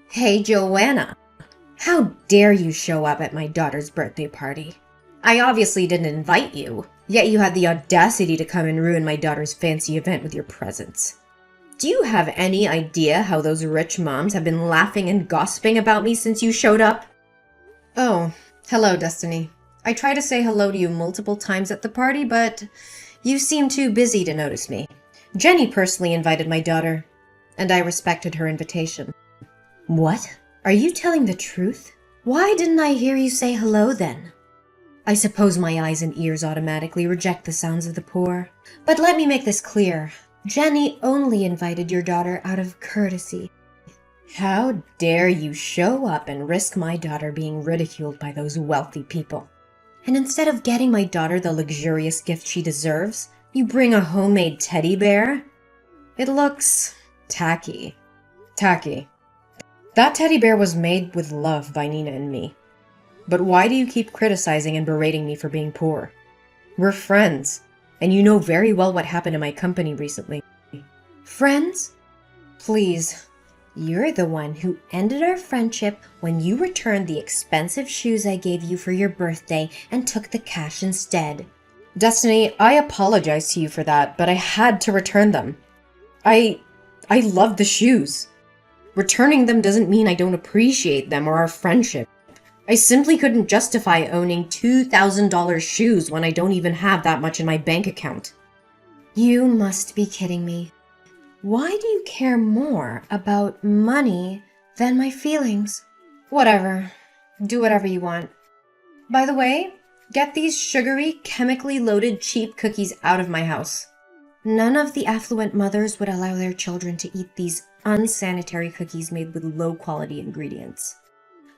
Hey, Joanna. How dare you show up at my daughter's birthday party? I obviously didn't invite you, yet you had the audacity to come and ruin my daughter's fancy event with your presence. Do you have any idea how those rich moms have been laughing and gossiping about me since you showed up? Oh, hello, Destiny. I tried to say hello to you multiple times at the party, but you seemed too busy to notice me. Jenny personally invited my daughter, and I respected her invitation. What? Are you telling the truth? Why didn't I hear you say hello then? I suppose my eyes and ears automatically reject the sounds of the poor. But let me make this clear. Jenny only invited your daughter out of courtesy. How dare you show up and risk my daughter being ridiculed by those wealthy people? And instead of getting my daughter the luxurious gift she deserves, you bring a homemade teddy bear? It looks tacky. Tacky. That teddy bear was made with love by Nina and me. But why do you keep criticizing and berating me for being poor? We're friends, and you know very well what happened in my company recently. Friends? Please. You're the one who ended our friendship when you returned the expensive shoes I gave you for your birthday and took the cash instead. Destiny, I apologize to you for that, but I had to return them. I love the shoes. Returning them doesn't mean I don't appreciate them or our friendship. I simply couldn't justify owning $2,000 shoes when I don't even have that much in my bank account. You must be kidding me. Why do you care more about money than my feelings? Whatever. Do whatever you want. By the way, get these sugary, chemically loaded cheap cookies out of my house. None of the affluent mothers would allow their children to eat these unsanitary cookies made with low-quality ingredients.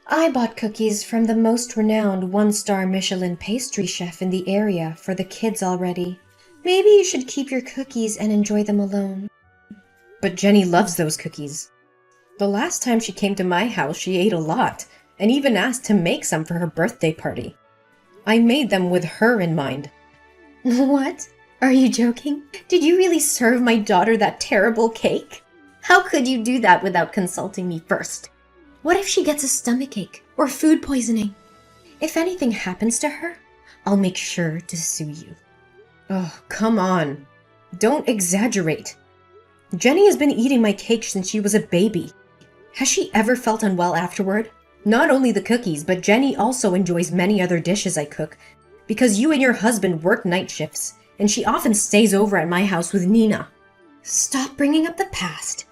I bought cookies from the most renowned one-star Michelin pastry chef in the area for the kids already. Maybe you should keep your cookies and enjoy them alone. But Jenny loves those cookies. The last time she came to my house, she ate a lot, and even asked to make some for her birthday party. I made them with her in mind. What? Are you joking? Did you really serve my daughter that terrible cake? How could you do that without consulting me first? What if she gets a stomachache or food poisoning? If anything happens to her, I'll make sure to sue you. Oh, come on. Don't exaggerate. Jenny has been eating my cake since she was a baby. Has she ever felt unwell afterward? Not only the cookies, but Jenny also enjoys many other dishes I cook because you and your husband work night shifts, and she often stays over at my house with Nina. Stop bringing up the past.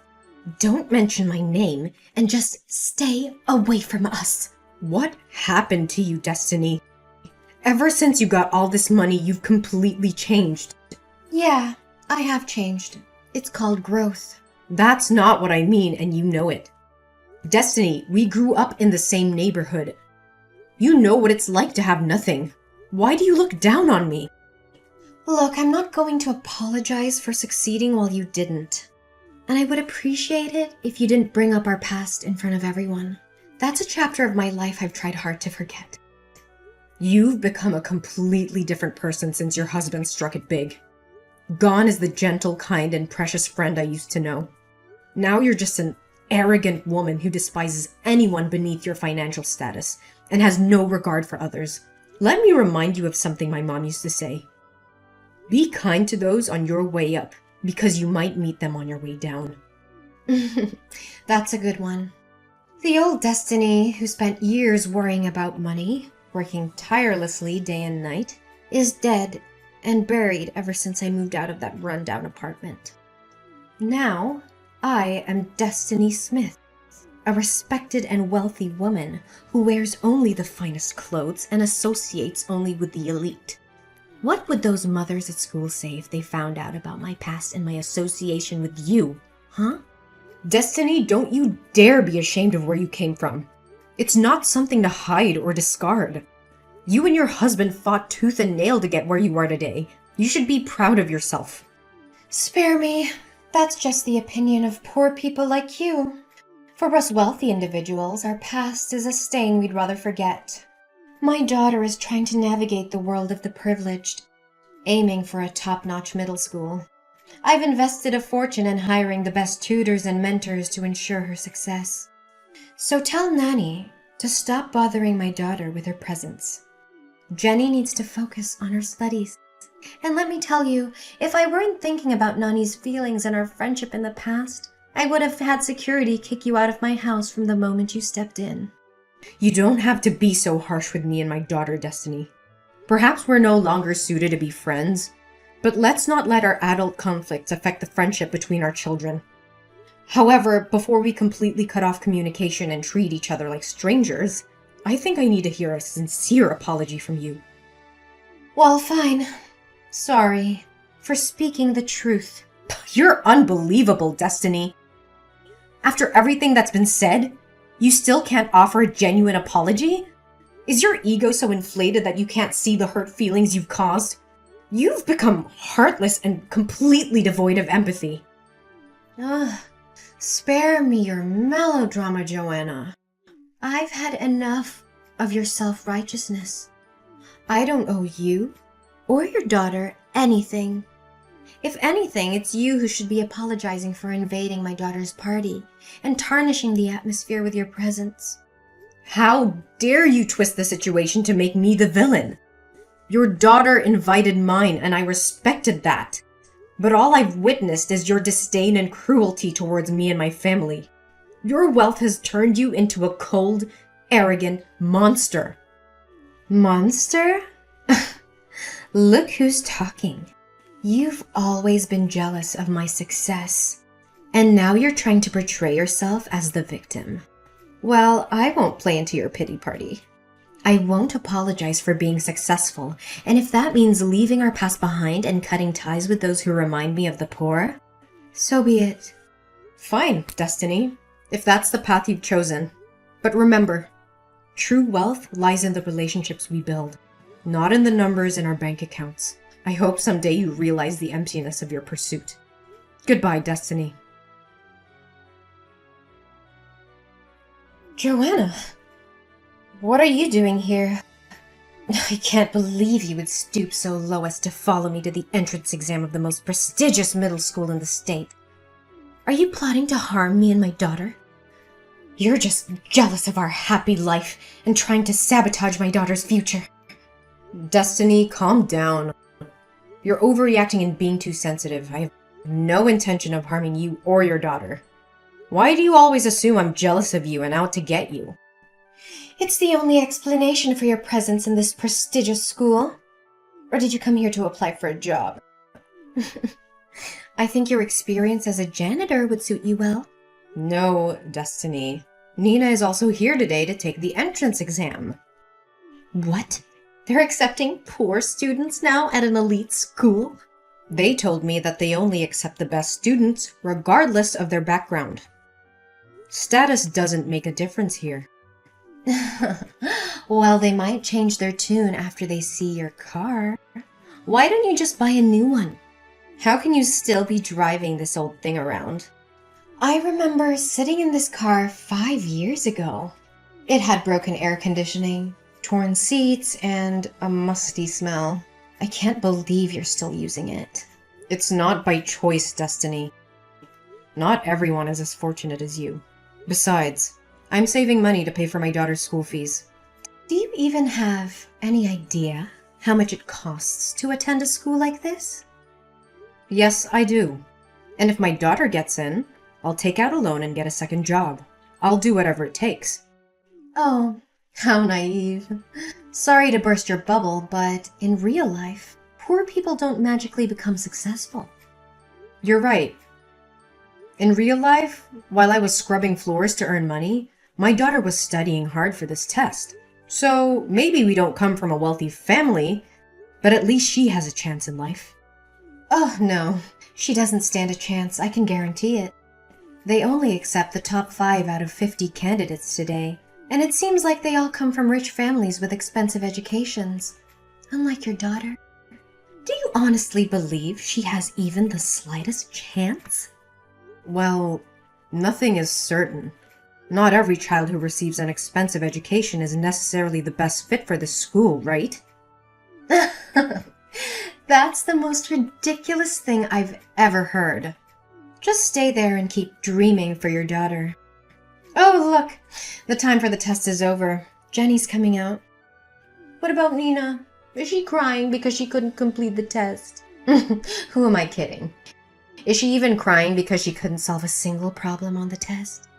Don't mention my name, and just stay away from us. What happened to you, Destiny? Ever since you got all this money, you've completely changed. Yeah, I have changed. It's called growth. That's not what I mean, and you know it. Destiny, we grew up in the same neighborhood. You know what it's like to have nothing. Why do you look down on me? Look, I'm not going to apologize for succeeding while you didn't. And I would appreciate it if you didn't bring up our past in front of everyone. That's a chapter of my life I've tried hard to forget. You've become a completely different person since your husband struck it big. Gone is the gentle, kind, and precious friend I used to know. Now you're just an arrogant woman who despises anyone beneath your financial status and has no regard for others. Let me remind you of something my mom used to say. Be kind to those on your way up, because you might meet them on your way down. That's a good one. The old Destiny, who spent years worrying about money, working tirelessly day and night, is dead and buried ever since I moved out of that rundown apartment. Now, I am Destiny Smith, a respected and wealthy woman who wears only the finest clothes and associates only with the elite. What would those mothers at school say if they found out about my past and my association with you, huh? Destiny, don't you dare be ashamed of where you came from. It's not something to hide or discard. You and your husband fought tooth and nail to get where you are today. You should be proud of yourself. Spare me. That's just the opinion of poor people like you. For us wealthy individuals, our past is a stain we'd rather forget. My daughter is trying to navigate the world of the privileged, aiming for a top-notch middle school. I've invested a fortune in hiring the best tutors and mentors to ensure her success. So tell Nanny to stop bothering my daughter with her presence. Jenny needs to focus on her studies. And let me tell you, if I weren't thinking about Nani's feelings and our friendship in the past, I would have had security kick you out of my house from the moment you stepped in. You don't have to be so harsh with me and my daughter, Destiny. Perhaps we're no longer suited to be friends, but let's not let our adult conflicts affect the friendship between our children. However, before we completely cut off communication and treat each other like strangers, I think I need to hear a sincere apology from you. Well, fine. Sorry for speaking the truth. You're unbelievable, Destiny. After everything that's been said, you still can't offer a genuine apology? Is your ego so inflated that you can't see the hurt feelings you've caused? You've become heartless and completely devoid of empathy. Spare me your melodrama, Joanna. I've had enough of your self-righteousness. I don't owe you or your daughter anything. If anything, it's you who should be apologizing for invading my daughter's party and tarnishing the atmosphere with your presence. How dare you twist the situation to make me the villain? Your daughter invited mine, and I respected that. But all I've witnessed is your disdain and cruelty towards me and my family. Your wealth has turned you into a cold, arrogant monster. Monster? Look who's talking. You've always been jealous of my success, and now you're trying to portray yourself as the victim. Well, I won't play into your pity party. I won't apologize for being successful, and if that means leaving our past behind and cutting ties with those who remind me of the poor, so be it. Fine, Destiny, if that's the path you've chosen. But remember, true wealth lies in the relationships we build, not in the numbers in our bank accounts. I hope someday you realize the emptiness of your pursuit. Goodbye, Destiny. Joanna, what are you doing here? I can't believe you would stoop so low as to follow me to the entrance exam of the most prestigious middle school in the state. Are you plotting to harm me and my daughter? You're just jealous of our happy life and trying to sabotage my daughter's future. Destiny, calm down. You're overreacting and being too sensitive. I have no intention of harming you or your daughter. Why do you always assume I'm jealous of you and out to get you? It's the only explanation for your presence in this prestigious school. Or did you come here to apply for a job? I think your experience as a janitor would suit you well. No, Destiny. Nina is also here today to take the entrance exam. What? They're accepting poor students now at an elite school? They told me that they only accept the best students, regardless of their background. Status doesn't make a difference here. Well, they might change their tune after they see your car. Why don't you just buy a new one? How can you still be driving this old thing around? I remember sitting in this car 5 years ago. It had broken air conditioning, torn seats, and a musty smell. I can't believe you're still using it. It's not by choice, Destiny. Not everyone is as fortunate as you. Besides, I'm saving money to pay for my daughter's school fees. Do you even have any idea how much it costs to attend a school like this? Yes, I do. And if my daughter gets in, I'll take out a loan and get a second job. I'll do whatever it takes. Oh, how naive. Sorry to burst your bubble, but in real life, poor people don't magically become successful. You're right. In real life, while I was scrubbing floors to earn money, my daughter was studying hard for this test. So maybe we don't come from a wealthy family, but at least she has a chance in life. Oh, no. She doesn't stand a chance, I can guarantee it. They only accept the top 5 out of 50 candidates today, and it seems like they all come from rich families with expensive educations. Unlike your daughter. Do you honestly believe she has even the slightest chance? Well, nothing is certain. Not every child who receives an expensive education is necessarily the best fit for this school, right? That's the most ridiculous thing I've ever heard. Just stay there and keep dreaming for your daughter. Oh, look! The time for the test is over. Jenny's coming out. What about Nina? Is she crying because she couldn't complete the test? Who am I kidding? Is she even crying because she couldn't solve a single problem on the test?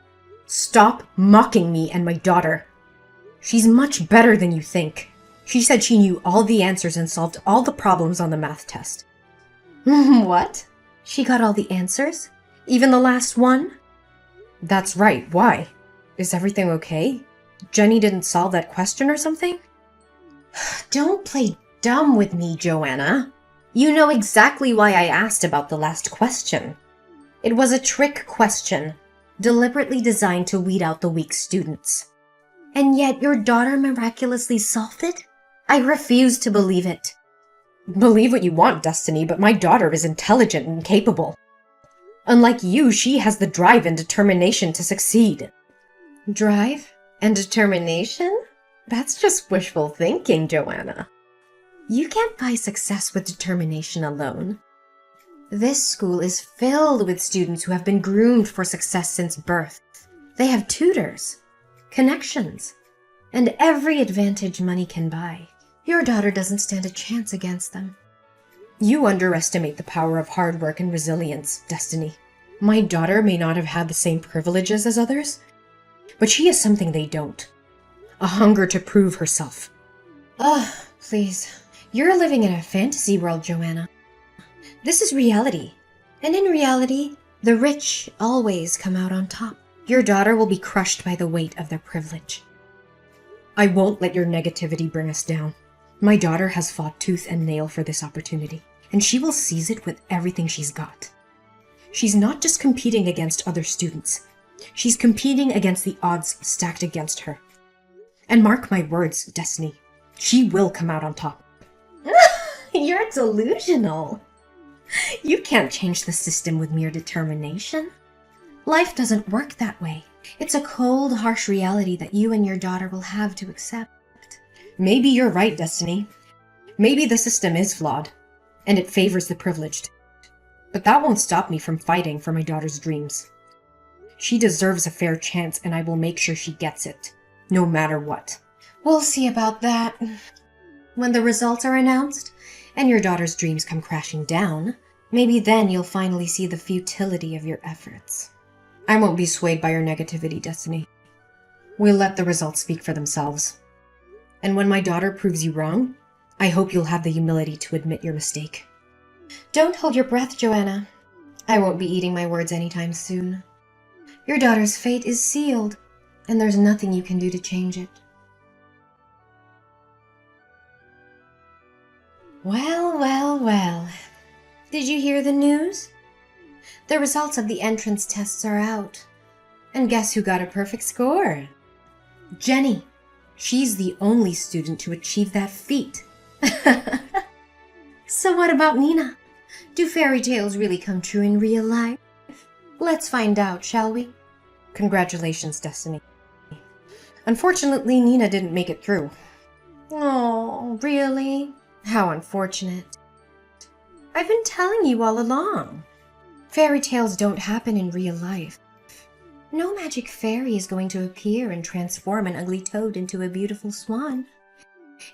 Stop mocking me and my daughter. She's much better than you think. She said she knew all the answers and solved all the problems on the math test. What? She got all the answers? Even the last one? That's right. Why? Is everything okay? Jenny didn't solve that question or something? Don't play dumb with me, Joanna. You know exactly why I asked about the last question. It was a trick question, deliberately designed to weed out the weak students. And yet your daughter miraculously solved it? I refuse to believe it. Believe what you want, Destiny, but my daughter is intelligent and capable. Unlike you, she has the drive and determination to succeed. Drive and determination? That's just wishful thinking, Joanna. You can't buy success with determination alone. This school is filled with students who have been groomed for success since birth. They have tutors, connections, and every advantage money can buy. Your daughter doesn't stand a chance against them. You underestimate the power of hard work and resilience, Destiny. My daughter may not have had the same privileges as others, but she has something they don't. A hunger to prove herself. Ugh, please. You're living in a fantasy world, Joanna. This is reality. And in reality, the rich always come out on top. Your daughter will be crushed by the weight of their privilege. I won't let your negativity bring us down. My daughter has fought tooth and nail for this opportunity, and she will seize it with everything she's got. She's not just competing against other students. She's competing against the odds stacked against her. And mark my words, Destiny, she will come out on top. You're delusional. You can't change the system with mere determination. Life doesn't work that way. It's a cold, harsh reality that you and your daughter will have to accept. Maybe you're right, Destiny. Maybe the system is flawed, and it favors the privileged. But that won't stop me from fighting for my daughter's dreams. She deserves a fair chance, and I will make sure she gets it, no matter what. We'll see about that. When the results are announced, and your daughter's dreams come crashing down, maybe then you'll finally see the futility of your efforts. I won't be swayed by your negativity, Destiny. We'll let the results speak for themselves. And when my daughter proves you wrong, I hope you'll have the humility to admit your mistake. Don't hold your breath, Joanna. I won't be eating my words anytime soon. Your daughter's fate is sealed, and there's nothing you can do to change it. Well, well, well. Did you hear the news? The results of the entrance tests are out. And guess who got a perfect score? Jenny. She's the only student to achieve that feat. So what about Nina? Do fairy tales really come true in real life? Let's find out, shall we? Congratulations, Destiny. Unfortunately, Nina didn't make it through. Oh, really? How unfortunate. I've been telling you all along. Fairy tales don't happen in real life. No magic fairy is going to appear and transform an ugly toad into a beautiful swan.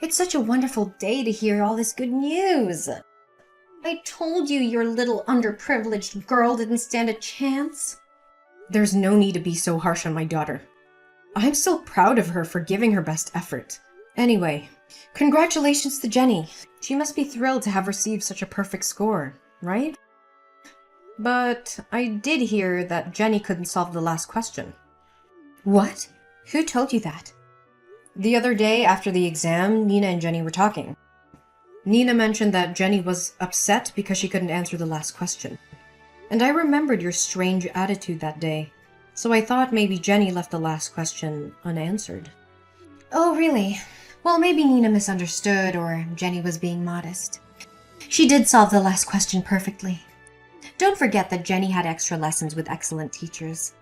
It's such a wonderful day to hear all this good news. I told you your little underprivileged girl didn't stand a chance. There's no need to be so harsh on my daughter. I'm still proud of her for giving her best effort. Anyway, congratulations to Jenny. She must be thrilled to have received such a perfect score, right? But I did hear that Jenny couldn't solve the last question. What? Who told you that? The other day after the exam, Nina and Jenny were talking. Nina mentioned that Jenny was upset because she couldn't answer the last question. And I remembered your strange attitude that day, so I thought maybe Jenny left the last question unanswered. Oh, really? Well, maybe Nina misunderstood, or Jenny was being modest. She did solve the last question perfectly. Don't forget that Jenny had extra lessons with excellent teachers.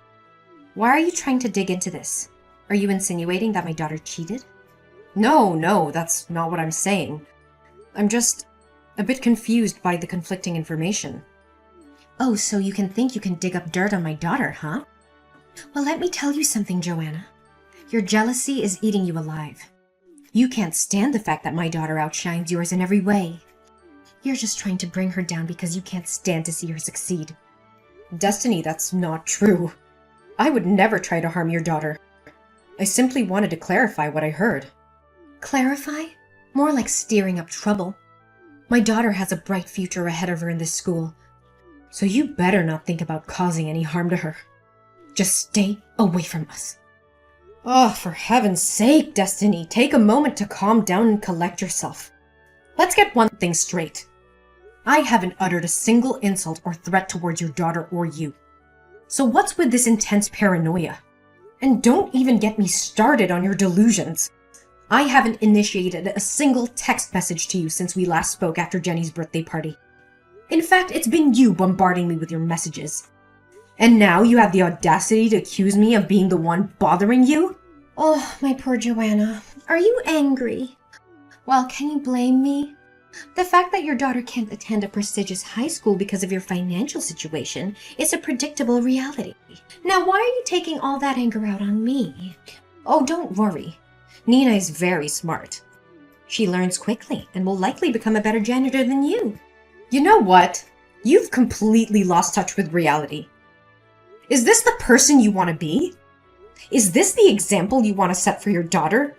Why are you trying to dig into this? Are you insinuating that my daughter cheated? No, that's not what I'm saying. I'm just a bit confused by the conflicting information. Oh, so you think you can dig up dirt on my daughter, huh? Well, let me tell you something, Joanna. Your jealousy is eating you alive. You can't stand the fact that my daughter outshines yours in every way. You're just trying to bring her down because you can't stand to see her succeed. Destiny, that's not true. I would never try to harm your daughter. I simply wanted to clarify what I heard. Clarify? More like stirring up trouble. My daughter has a bright future ahead of her in this school, so you better not think about causing any harm to her. Just stay away from us. Oh, for heaven's sake, Destiny, take a moment to calm down and collect yourself. Let's get one thing straight. I haven't uttered a single insult or threat towards your daughter or you. So what's with this intense paranoia? And don't even get me started on your delusions. I haven't initiated a single text message to you since we last spoke after Jenny's birthday party. In fact, it's been you bombarding me with your messages. And now you have the audacity to accuse me of being the one bothering you? Oh, my poor Joanna. Are you angry? Well, can you blame me? The fact that your daughter can't attend a prestigious high school because of your financial situation is a predictable reality. Now, why are you taking all that anger out on me? Oh, don't worry. Nina is very smart. She learns quickly and will likely become a better janitor than you. You know what? You've completely lost touch with reality. Is this the person you want to be? Is this the example you want to set for your daughter?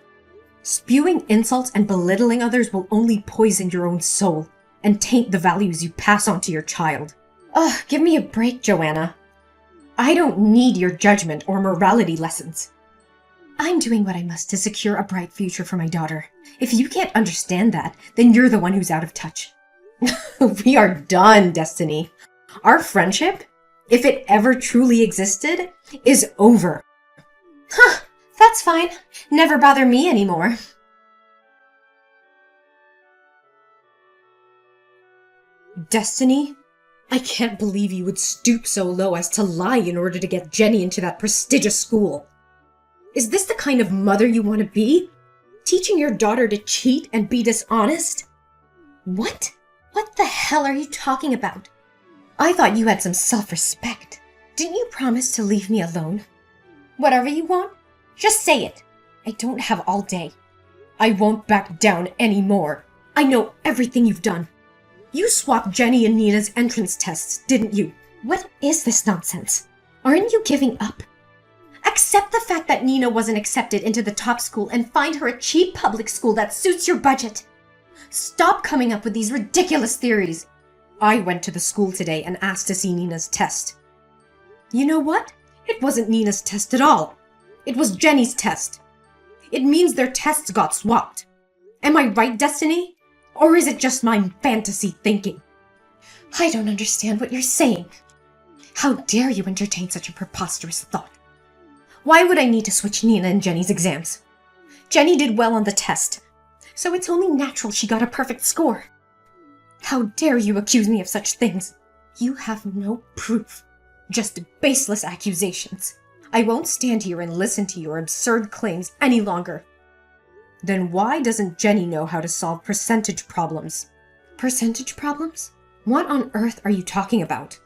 Spewing insults and belittling others will only poison your own soul and taint the values you pass on to your child. Ugh, give me a break, Joanna. I don't need your judgment or morality lessons. I'm doing what I must to secure a bright future for my daughter. If you can't understand that, then you're the one who's out of touch. We are done, Destiny. Our friendship, if it ever truly existed, is over. Huh, that's fine. Never bother me anymore. Destiny? I can't believe you would stoop so low as to lie in order to get Jenny into that prestigious school. Is this the kind of mother you want to be? Teaching your daughter to cheat and be dishonest? What? What the hell are you talking about? I thought you had some self-respect. Didn't you promise to leave me alone? Whatever you want, just say it. I don't have all day. I won't back down anymore. I know everything you've done. You swapped Jenny and Nina's entrance tests, didn't you? What is this nonsense? Aren't you giving up? Accept the fact that Nina wasn't accepted into the top school and find her a cheap public school that suits your budget. Stop coming up with these ridiculous theories. I went to the school today and asked to see Nina's test. You know what? It wasn't Nina's test at all. It was Jenny's test. It means their tests got swapped. Am I right, Destiny? Or is it just my fantasy thinking? I don't understand what you're saying. How dare you entertain such a preposterous thought? Why would I need to switch Nina and Jenny's exams? Jenny did well on the test, so it's only natural she got a perfect score. How dare you accuse me of such things? You have no proof, just baseless accusations. I won't stand here and listen to your absurd claims any longer. Then why doesn't Jenny know how to solve percentage problems? Percentage problems? What on earth are you talking about?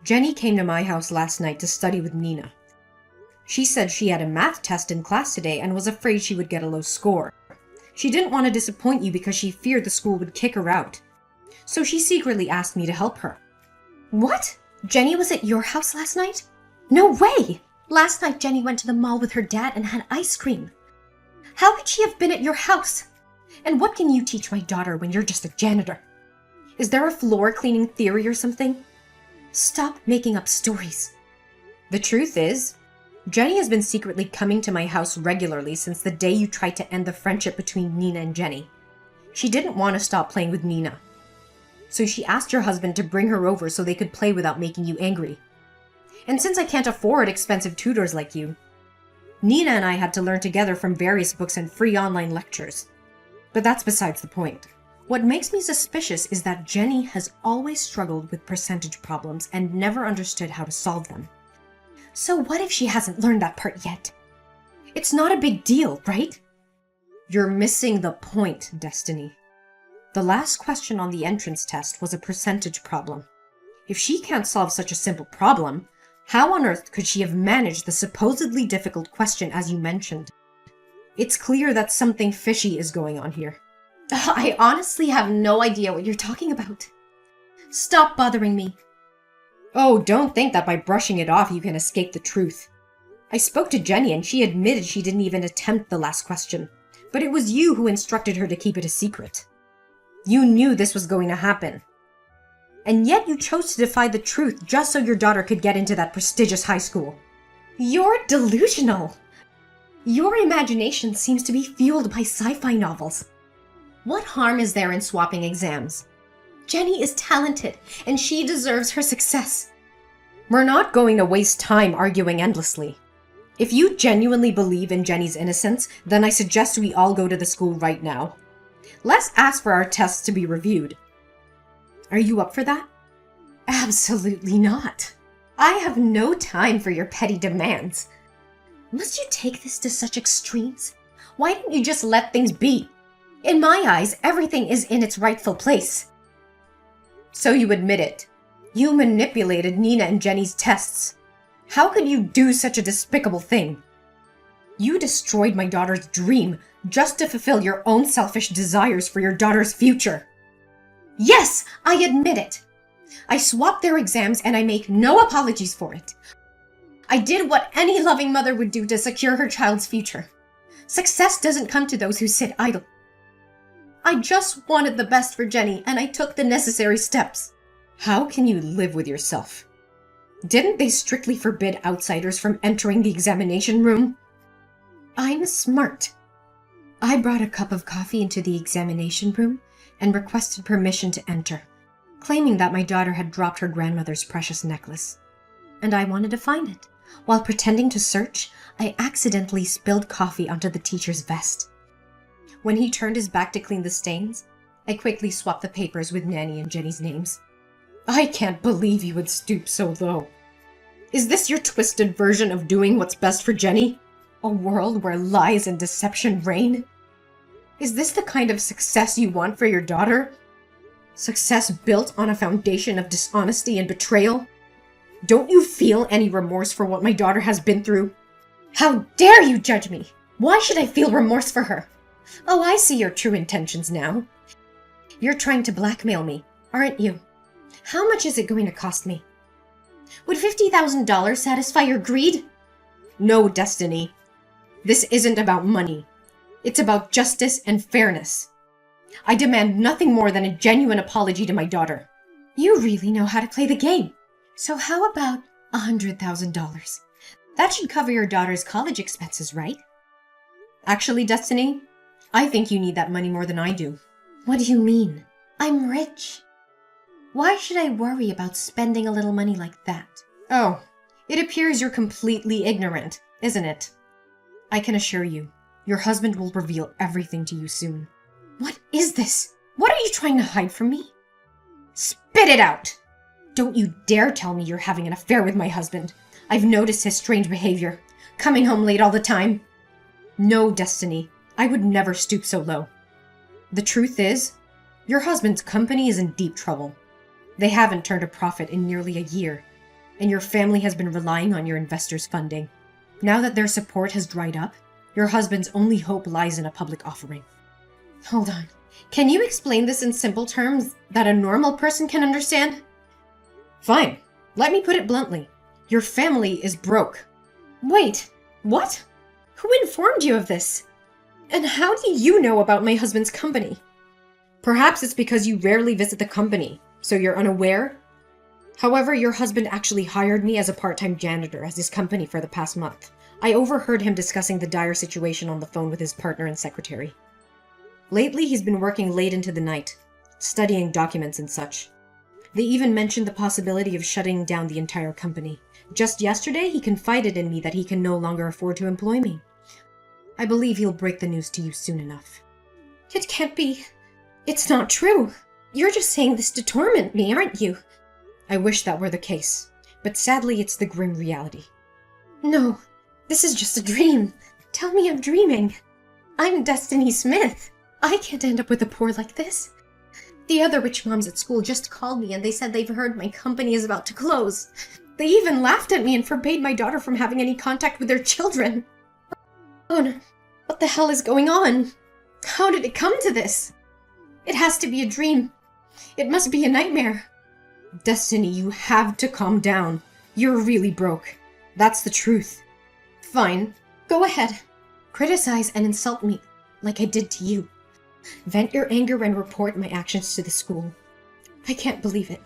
Jenny came to my house last night to study with Nina. She said she had a math test in class today and was afraid she would get a low score. She didn't want to disappoint you because she feared the school would kick her out. So she secretly asked me to help her. What? Jenny was at your house last night? No way! Last night Jenny went to the mall with her dad and had ice cream. How could she have been at your house? And what can you teach my daughter when you're just a janitor? Is there a floor cleaning theory or something? Stop making up stories. The truth is, Jenny has been secretly coming to my house regularly since the day you tried to end the friendship between Nina and Jenny. She didn't want to stop playing with Nina. So she asked your husband to bring her over so they could play without making you angry. And since I can't afford expensive tutors like you, Nina and I had to learn together from various books and free online lectures. But that's besides the point. What makes me suspicious is that Jenny has always struggled with percentage problems and never understood how to solve them. So what if she hasn't learned that part yet? It's not a big deal, right? You're missing the point, Destiny. The last question on the entrance test was a percentage problem. If she can't solve such a simple problem, How on earth could she have managed the supposedly difficult question as you mentioned? It's clear that something fishy is going on here. I honestly have no idea what you're talking about. Stop bothering me. Oh, don't think that by brushing it off you can escape the truth. I spoke to Jenny and she admitted she didn't even attempt the last question. But it was you who instructed her to keep it a secret. You knew this was going to happen. And yet you chose to defy the truth just so your daughter could get into that prestigious high school. You're delusional. Your imagination seems to be fueled by sci-fi novels. What harm is there in swapping exams? Jenny is talented, and she deserves her success. We're not going to waste time arguing endlessly. If you genuinely believe in Jenny's innocence, then I suggest we all go to the school right now. Let's ask for our tests to be reviewed. Are you up for that? Absolutely not. I have no time for your petty demands. Must you take this to such extremes? Why don't you just let things be? In my eyes, everything is in its rightful place. So you admit it. You manipulated Nina and Jenny's tests. How could you do such a despicable thing? You destroyed my daughter's dream just to fulfill your own selfish desires for your daughter's future. Yes, I admit it. I swapped their exams and I make no apologies for it. I did what any loving mother would do to secure her child's future. Success doesn't come to those who sit idle. I just wanted the best for Jenny, and I took the necessary steps. How can you live with yourself? Didn't they strictly forbid outsiders from entering the examination room? I'm smart. I brought a cup of coffee into the examination room and requested permission to enter, claiming that my daughter had dropped her grandmother's precious necklace. And I wanted to find it. While pretending to search, I accidentally spilled coffee onto the teacher's vest. When he turned his back to clean the stains, I quickly swapped the papers with Nanny and Jenny's names. I can't believe you would stoop so low. Is this your twisted version of doing what's best for Jenny? A world where lies and deception reign? Is this the kind of success you want for your daughter? Success built on a foundation of dishonesty and betrayal? Don't you feel any remorse for what my daughter has been through? How dare you judge me? Why should I feel remorse for her? Oh, I see your true intentions now. You're trying to blackmail me, aren't you? How much is it going to cost me? Would $50,000 satisfy your greed? No, Destiny. This isn't about money. It's about justice and fairness. I demand nothing more than a genuine apology to my daughter. You really know how to play the game. So how about $100,000? That should cover your daughter's college expenses, right? Actually, Destiny, I think you need that money more than I do. What do you mean? I'm rich. Why should I worry about spending a little money like that? Oh, it appears you're completely ignorant, isn't it? I can assure you, your husband will reveal everything to you soon. What is this? What are you trying to hide from me? Spit it out! Don't you dare tell me you're having an affair with my husband. I've noticed his strange behavior, coming home late all the time. No, Destiny, I would never stoop so low. The truth is, your husband's company is in deep trouble. They haven't turned a profit in nearly a year, and your family has been relying on your investors' funding. Now that their support has dried up, your husband's only hope lies in a public offering. Hold on. Can you explain this in simple terms that a normal person can understand? Fine. Let me put it bluntly. Your family is broke. Wait, what? Who informed you of this? And how do you know about my husband's company? Perhaps it's because you rarely visit the company, so you're unaware? However, your husband actually hired me as a part-time janitor at his company for the past month. I overheard him discussing the dire situation on the phone with his partner and secretary. Lately, he's been working late into the night, studying documents and such. They even mentioned the possibility of shutting down the entire company. Just yesterday, he confided in me that he can no longer afford to employ me. I believe he'll break the news to you soon enough. It can't be. It's not true. You're just saying this to torment me, aren't you? I wish that were the case, but sadly it's the grim reality. No, this is just a dream. Tell me I'm dreaming. I'm Destiny Smith. I can't end up with a poor like this. The other rich moms at school just called me and they said they've heard my company is about to close. They even laughed at me and forbade my daughter from having any contact with their children. Oh no, what the hell is going on? How did it come to this? It has to be a dream. It must be a nightmare. Destiny, you have to calm down. You're really broke. That's the truth. Fine, go ahead. Criticize and insult me, like I did to you. Vent your anger and report my actions to the school. I can't believe it.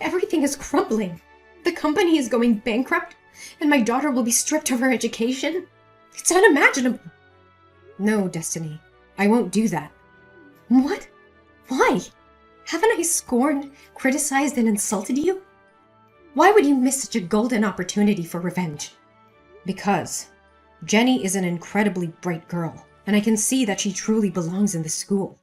Everything is crumbling. The company is going bankrupt, and my daughter will be stripped of her education. It's unimaginable. No, Destiny, I won't do that. What? Why? Haven't I scorned, criticized, and insulted you? Why would you miss such a golden opportunity for revenge? Because Jenny is an incredibly bright girl, and I can see that she truly belongs in this school.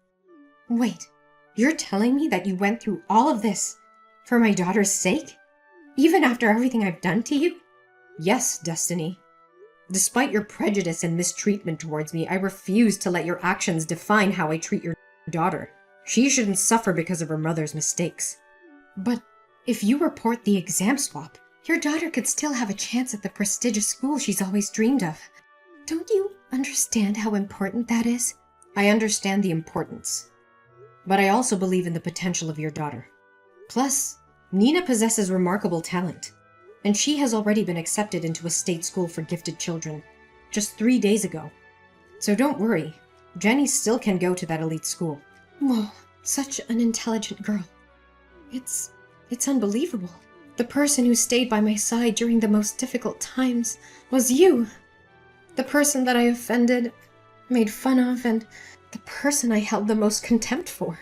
Wait, you're telling me that you went through all of this for my daughter's sake? Even after everything I've done to you? Yes, Destiny. Despite your prejudice and mistreatment towards me, I refuse to let your actions define how I treat your daughter. She shouldn't suffer because of her mother's mistakes. But if you report the exam swap, your daughter could still have a chance at the prestigious school she's always dreamed of. Don't you understand how important that is? I understand the importance. But I also believe in the potential of your daughter. Plus, Nina possesses remarkable talent, and she has already been accepted into a state school for gifted children, just 3 days ago. So don't worry, Jenny still can go to that elite school. Whoa, such an intelligent girl. It's unbelievable. The person who stayed by my side during the most difficult times was you. The person that I offended, made fun of, and the person I held the most contempt for.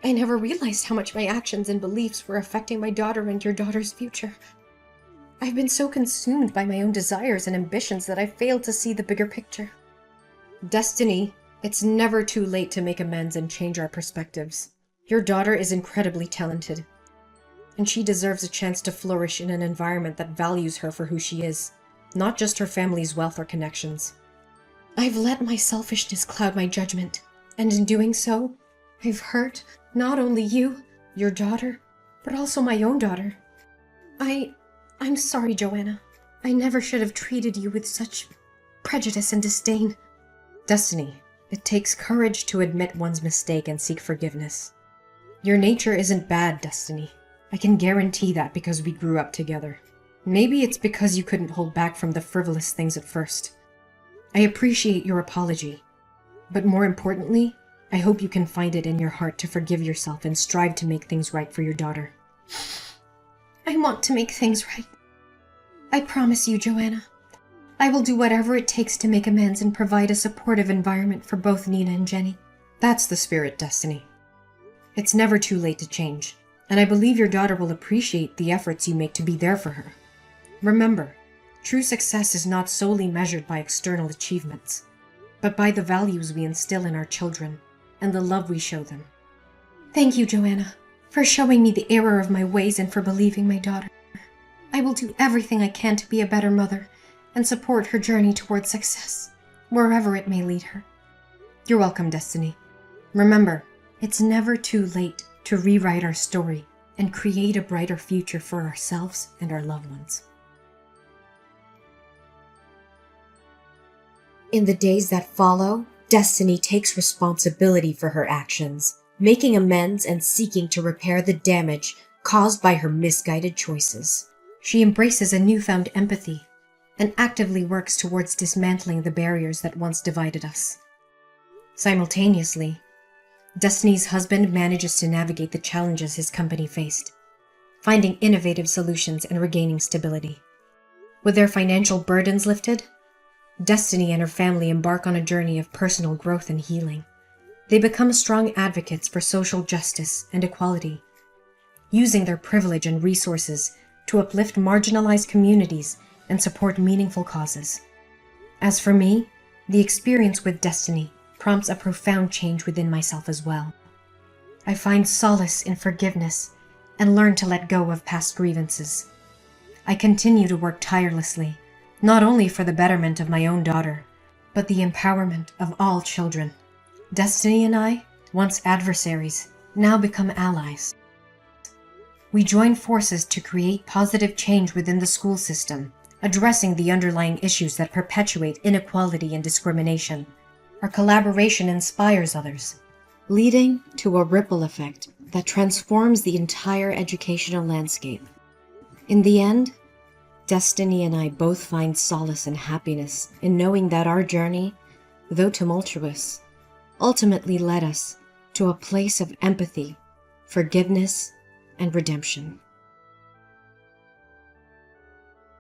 I never realized how much my actions and beliefs were affecting my daughter and your daughter's future. I've been so consumed by my own desires and ambitions that I failed to see the bigger picture. Destiny, it's never too late to make amends and change our perspectives. Your daughter is incredibly talented, and she deserves a chance to flourish in an environment that values her for who she is, not just her family's wealth or connections. I've let my selfishness cloud my judgment, and in doing so, I've hurt not only you, your daughter, but also my own daughter. I'm sorry, Joanna. I never should have treated you with such prejudice and disdain. Destiny, it takes courage to admit one's mistake and seek forgiveness. Your nature isn't bad, Destiny. I can guarantee that because we grew up together. Maybe it's because you couldn't hold back from the frivolous things at first. I appreciate your apology, but more importantly, I hope you can find it in your heart to forgive yourself and strive to make things right for your daughter. I want to make things right. I promise you, Joanna. I will do whatever it takes to make amends and provide a supportive environment for both Nina and Jenny. That's the spirit, Destiny. It's never too late to change, and I believe your daughter will appreciate the efforts you make to be there for her. Remember, true success is not solely measured by external achievements, but by the values we instill in our children and the love we show them. Thank you, Joanna, for showing me the error of my ways and for believing my daughter. I will do everything I can to be a better mother and support her journey towards success, wherever it may lead her. You're welcome, Destiny. Remember, it's never too late to rewrite our story and create a brighter future for ourselves and our loved ones. In the days that follow, Destiny takes responsibility for her actions, making amends and seeking to repair the damage caused by her misguided choices. She embraces a newfound empathy and actively works towards dismantling the barriers that once divided us. Simultaneously, Destiny's husband manages to navigate the challenges his company faced, finding innovative solutions and regaining stability. With their financial burdens lifted, Destiny and her family embark on a journey of personal growth and healing. They become strong advocates for social justice and equality, using their privilege and resources to uplift marginalized communities and support meaningful causes. As for me, the experience with Destiny prompts a profound change within myself as well. I find solace in forgiveness and learn to let go of past grievances. I continue to work tirelessly, not only for the betterment of my own daughter, but the empowerment of all children. Destiny and I, once adversaries, now become allies. We join forces to create positive change within the school system, addressing the underlying issues that perpetuate inequality and discrimination. Our collaboration inspires others, leading to a ripple effect that transforms the entire educational landscape. In the end, Destiny and I both find solace and happiness in knowing that our journey, though tumultuous, ultimately led us to a place of empathy, forgiveness, and redemption.